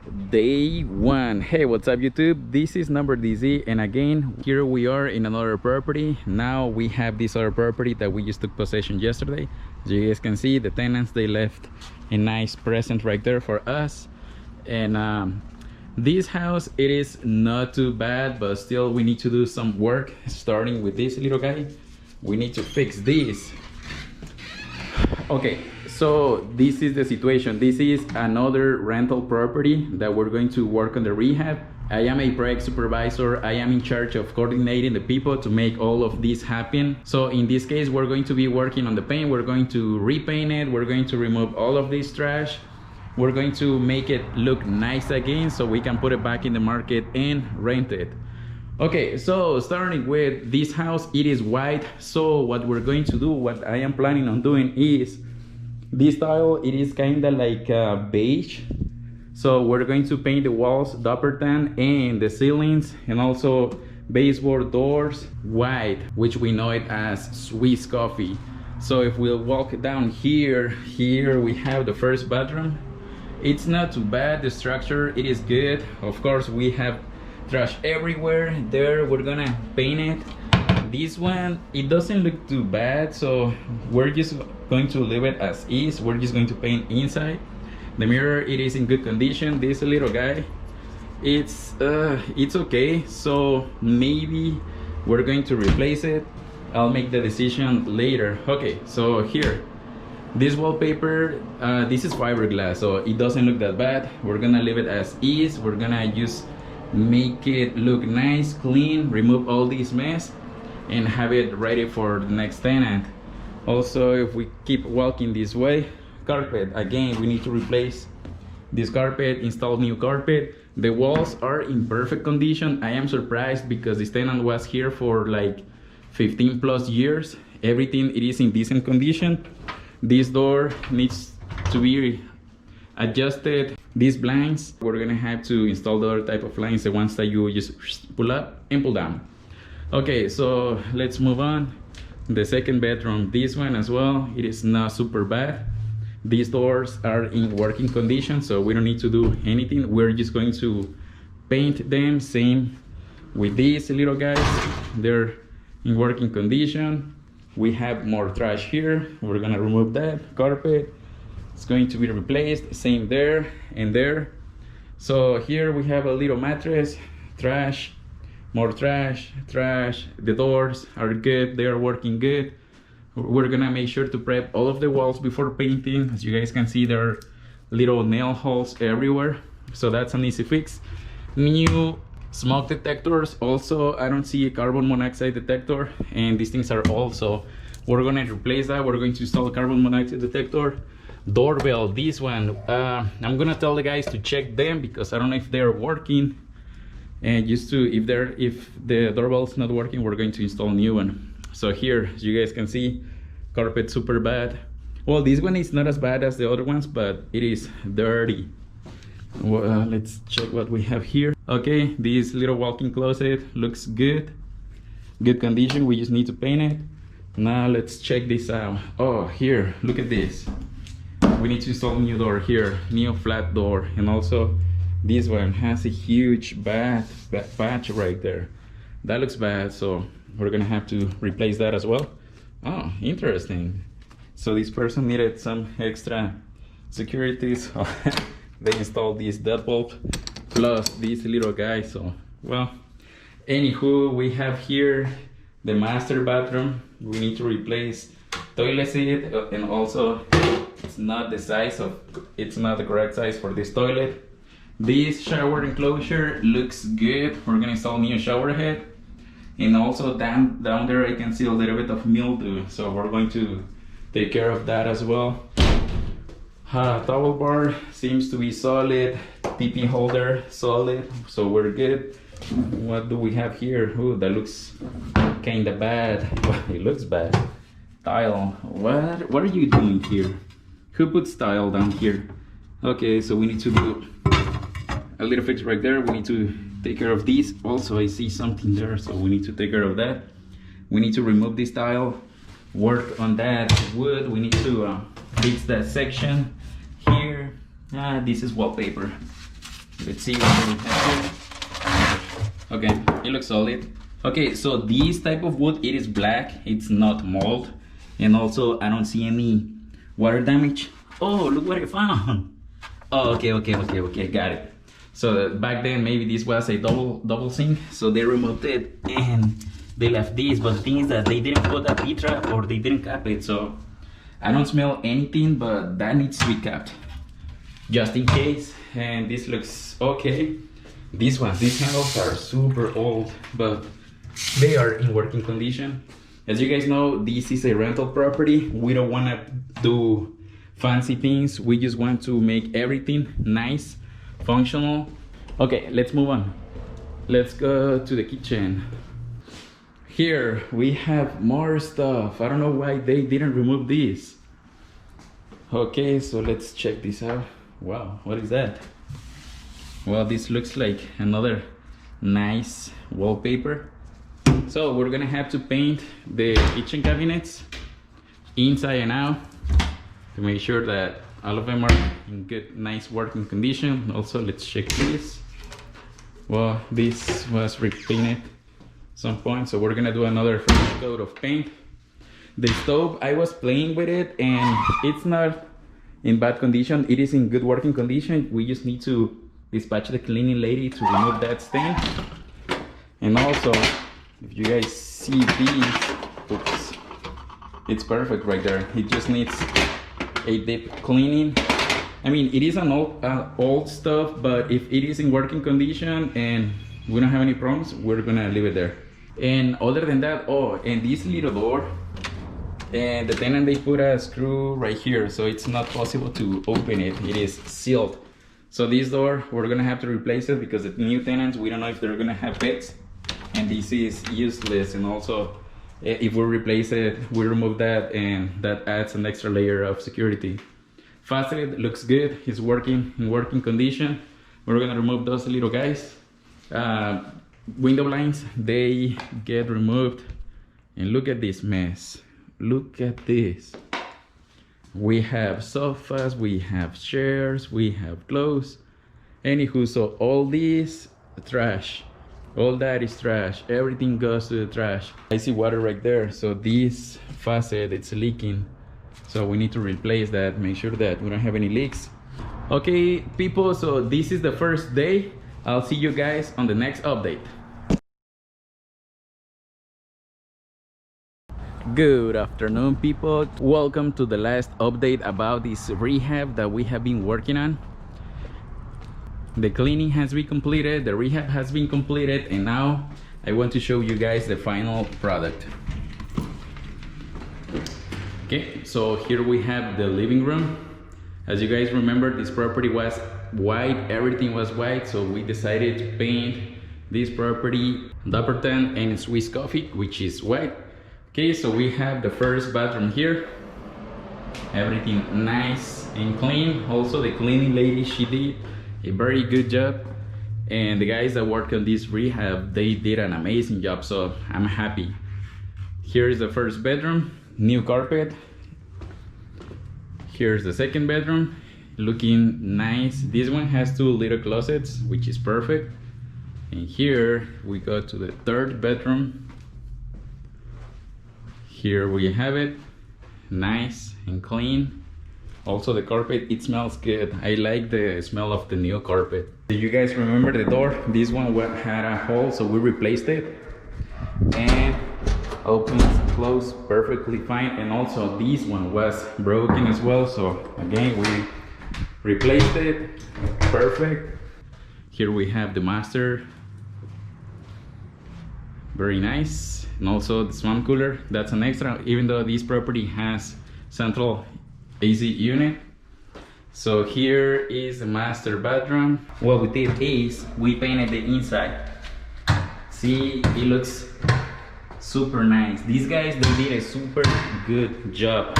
Day one. Hey, what's up YouTube? This is number DZ, and again here we are in another property. Now we have this other property that we just took possession yesterday. As you guys can see, the tenants, they left a nice present right there for us. And this house, it is not too bad, but still we need to do some work. Starting with this little guy, we need to fix this. Okay, so this is the situation. This is another rental property that we're going to work on the rehab. I am a project supervisor. I am in charge of coordinating the people to make all of this happen. So in this case, we're going to be working on the paint. We're going to repaint it. We're going to remove all of this trash. We're going to make it look nice again so we can put it back in the market and rent it. Okay, so starting with this house, it is white. So what we're going to do, what I am planning on doing is this tile, it is kind of like beige. So we're going to paint the walls dapper tan and the ceilings and also baseboard doors white, which we know it as Swiss coffee. So if we'll walk down here we have the first bathroom. It's not too bad, the structure, it is good. Of course, we have trash everywhere. There, we're gonna paint it. This one, it doesn't look too bad, so we're just going to leave it as is. We're just going to paint inside. The mirror, it is in good condition. This little guy, it's okay, so maybe we're going to replace it. I'll make the decision later. Okay, so here, this wallpaper, this is fiberglass, so it doesn't look that bad. We're gonna leave it as is. We're gonna just make it look nice, clean, remove all this mess and have it ready for the next tenant. Also, if we keep walking this way, carpet, again, we need to replace this carpet, install new carpet. The walls are in perfect condition. I am surprised because this tenant was here for like 15 plus years. Everything, it is in decent condition. This door needs to be adjusted. These blinds, we're gonna have to install the other type of blinds, the ones that you just pull up and pull down. Okay, so let's move on. The second bedroom, this one as well, it is not super bad. These doors are in working condition, so we don't need to do anything. We're just going to paint them. Same with these little guys, they're in working condition. We have more trash here. We're gonna remove that. Carpet, it's going to be replaced. Same there and there. So here we have a little mattress, trash, more trash. The doors are good, they are working good. We're gonna make sure to prep all of the walls before painting. As you guys can see, there are little nail holes everywhere, so that's an easy fix. New smoke detectors. Also, I don't see a carbon monoxide detector, and these things are also, we're gonna replace that. We're going to install a carbon monoxide detector. Doorbell, this one, I'm gonna tell the guys to check them because I don't know if they're working, and just to, if the doorbell's not working, we're going to install a new one. So here, as you guys can see, carpet super bad. Well, this one is not as bad as the other ones, but it is dirty. Well, let's check what we have here. Okay, this little walk-in closet looks good condition. We just need to paint it. Now let's check this out. Oh, here, look at this. We need to install a new door here, new flat door, and also this one has a huge patch right there. That looks bad, so we're gonna have to replace that as well. Oh, interesting. So this person needed some extra security, so they installed this deadbolt plus this little guy. So, well, anywho, we have here the master bathroom. We need to replace toilet seat, and also it's not the correct size for this toilet. This shower enclosure looks good. We're gonna install new shower head, and also down there I can see a little bit of mildew, so we're going to take care of that as well. Towel bar seems to be solid. TP holder solid, so we're good. What do we have here? Ooh, that looks kind of bad. It looks bad. Tile, what are you doing here? Who puts tile down here? Okay, so we need to do a little fix right there. We need to take care of this. Also, I see something there, so we need to take care of that. We need to remove this tile, work on that wood. We need to fix that section here. This is wallpaper. Let's see what we have here. Okay, it looks solid. Okay, so this type of wood, it is black, it's not mold, and also I don't see any water damage. Oh, look what I found. Oh, okay, got it. So back then maybe this was a double sink, so they removed it and they left this, but the thing is that they didn't put a P-trap or they didn't cap it, so I don't smell anything, but that needs to be capped just in case. And this looks okay. These handles are super old, but they are in working condition. As you guys know, this is a rental property. We don't want to do fancy things. We just want to make everything nice, functional. Okay, let's move on. Let's go to the kitchen. Here we have more stuff. I don't know why they didn't remove this. Okay, so let's check this out. Wow, what is that? Well, this looks like another nice wallpaper. So we're gonna have to paint the kitchen cabinets inside and out to make sure that all of them are in good, nice working condition. Also, let's check this. Well, this was repainted some point, so we're gonna do another fresh coat of paint. The stove, I was playing with it and it's not in bad condition. It is in good working condition. We just need to dispatch the cleaning lady to remove that stain. And also, if you guys see these, oops, it's perfect right there. It just needs a deep cleaning. I mean, it is an old stuff, but if it is in working condition and we don't have any problems, we're gonna leave it there. And other than that, oh, and this little door, and the tenant, they put a screw right here, so it's not possible to open it. It is sealed. So this door, we're gonna have to replace it because the new tenants, we don't know if they're gonna have pets, and this is useless. And also, if we replace it, we remove that, and that adds an extra layer of security. Faucet looks good. It's working in working condition. We're gonna remove those little guys. Window blinds, they get removed. And look at this mess. Look at this. We have sofas, we have chairs, we have clothes. Anywho, so all this trash, all that is trash. Everything goes to the trash. I see water right there, so this faucet, it's leaking. So we need to replace that, make sure that we don't have any leaks. Okay, people, so this is the first day. I'll see you guys on the next update. Good afternoon, people. Welcome to the last update about this rehab that we have been working on. The cleaning has been completed, the rehab has been completed, and now I want to show you guys the final product. Okay, so here we have the living room. As you guys remember, this property was white, everything was white, so we decided to paint this property Dapperton and Swiss coffee, which is white. Okay, so we have the first bathroom here. Everything nice and clean. Also, the cleaning lady, she did a very good job. And the guys that work on this rehab, they did an amazing job, so I'm happy. Here is the first bedroom, new carpet. Here's the second bedroom, looking nice. This one has two little closets, which is perfect. And here we go to the third bedroom. Here we have it, nice and clean. Also the carpet, it smells good. I like the smell of the new carpet. Do you guys remember the door? This one had a hole, so we replaced it. And opens, closed perfectly fine. And also this one was broken as well, so again we replaced it. Perfect. Here we have the master. Very nice. And also the swamp cooler, that's an extra, even though this property has central AC unit. So here is the master bedroom. What we did is we painted the inside. See, it looks super nice. These guys, they did a super good job.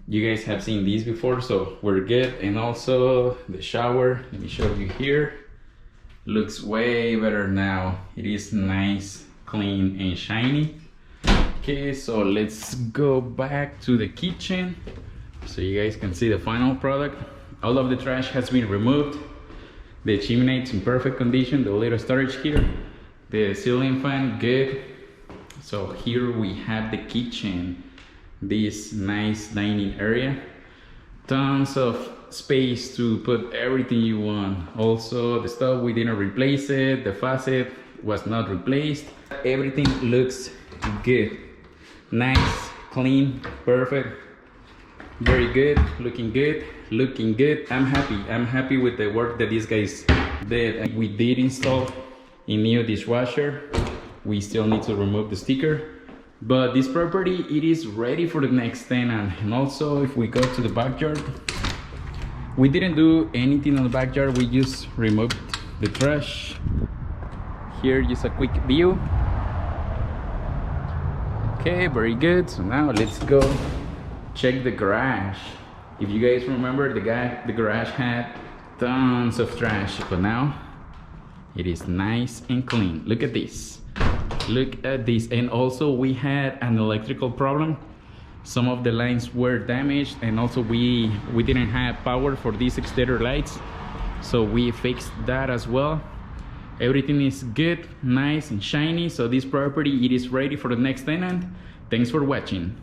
You guys have seen these before, so we're good. And also the shower, let me show you here. Looks way better now. It is nice, clean and shiny. Okay, so let's go back to the kitchen so you guys can see the final product. All of the trash has been removed. The chimney is in perfect condition, the little storage here. The ceiling fan, good. So here we have the kitchen, this nice dining area. Tons of space to put everything you want. Also the stove, we didn't replace it. The faucet was not replaced. Everything looks good. Nice, clean, perfect. Very good, looking good, looking good. I'm happy with the work that these guys did. We did install a new dishwasher. We still need to remove the sticker, but this property, it is ready for the next tenant. And also if we go to the backyard, we didn't do anything on the backyard. We just removed the trash. Here, just a quick view. Okay, very good. So now let's go check the garage. If you guys remember, the garage had tons of trash, but now it is nice and clean. Look at this. Look at this. And also we had an electrical problem. Some of the lines were damaged, and also we didn't have power for these exterior lights, so we fixed that as well. Everything is good, nice and shiny. So this property, it is ready for the next tenant. Thanks for watching.